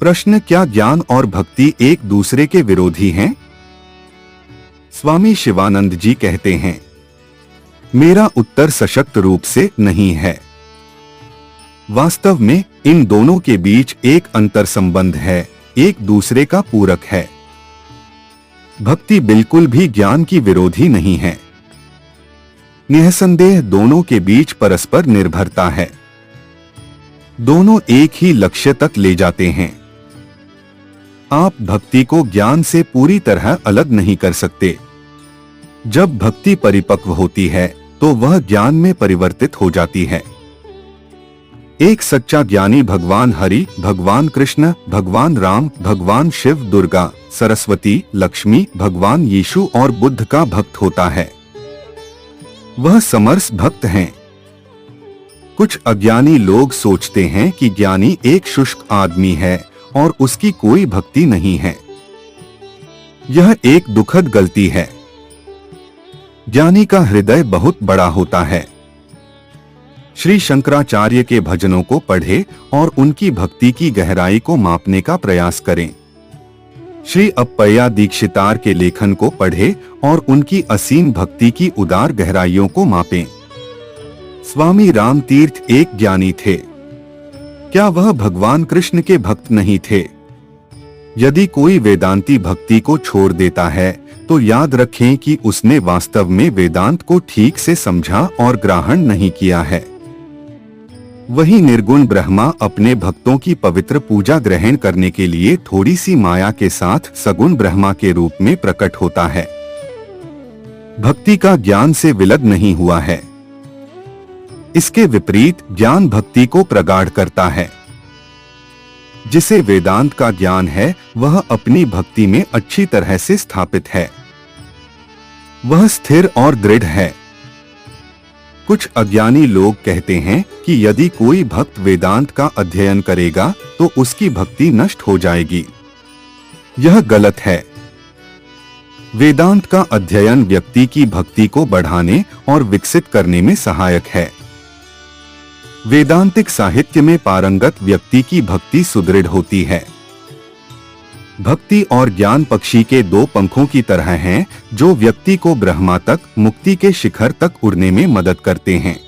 प्रश्न, क्या ज्ञान और भक्ति एक दूसरे के विरोधी हैं? स्वामी शिवानंद जी कहते हैं, मेरा उत्तर सशक्त रूप से नहीं है। वास्तव में इन दोनों के बीच एक अंतर संबंध है, एक दूसरे का पूरक है। भक्ति बिल्कुल भी ज्ञान की विरोधी नहीं है। निःसंदेह दोनों के बीच परस्पर निर्भरता है। दोनों एक ही लक्ष्य तक ले जाते हैं। आप भक्ति को ज्ञान से पूरी तरह अलग नहीं कर सकते। जब भक्ति परिपक्व होती है तो वह ज्ञान में परिवर्तित हो जाती है। एक सच्चा ज्ञानी भगवान हरि, भगवान कृष्ण, भगवान राम, भगवान शिव, दुर्गा, सरस्वती, लक्ष्मी, भगवान यीशु और बुद्ध का भक्त होता है। वह समरस भक्त हैं। कुछ अज्ञानी लोग सोचते हैं कि ज्ञानी एक शुष्क आदमी है और उसकी कोई भक्ति नहीं है। यह एक दुखद गलती है। ज्ञानी का हृदय बहुत बड़ा होता है। श्री शंकराचार्य के भजनों को पढ़ें और उनकी भक्ति की गहराई को मापने का प्रयास करें। श्री अप्पय्या दीक्षितार के लेखन को पढ़ें और उनकी असीम भक्ति की उदार गहराइयों को मापें। स्वामी राम तीर्थ एक ज्ञानी थे। क्या वह भगवान कृष्ण के भक्त नहीं थे? यदि कोई वेदांती भक्ति को छोड़ देता है तो याद रखें कि उसने वास्तव में वेदांत को ठीक से समझा और ग्रहण नहीं किया है। वही निर्गुण ब्रह्मा अपने भक्तों की पवित्र पूजा ग्रहण करने के लिए थोड़ी सी माया के साथ सगुण ब्रह्मा के रूप में प्रकट होता है। भक्ति का ज्ञान से विलग नहीं हुआ है। इसके विपरीत ज्ञान भक्ति को प्रगाढ़ करता है। जिसे वेदांत का ज्ञान है वह अपनी भक्ति में अच्छी तरह से स्थापित है। वह स्थिर और दृढ़ है। कुछ अज्ञानी लोग कहते हैं कि यदि कोई भक्त वेदांत का अध्ययन करेगा तो उसकी भक्ति नष्ट हो जाएगी। यह गलत है। वेदांत का अध्ययन व्यक्ति की भक्ति को बढ़ाने और विकसित करने में सहायक है। वेदांतिक साहित्य में पारंगत व्यक्ति की भक्ति सुदृढ़ होती है। भक्ति और ज्ञान पक्षी के दो पंखों की तरह हैं, जो व्यक्ति को ब्रह्मा तक, मुक्ति के शिखर तक उड़ने में मदद करते हैं।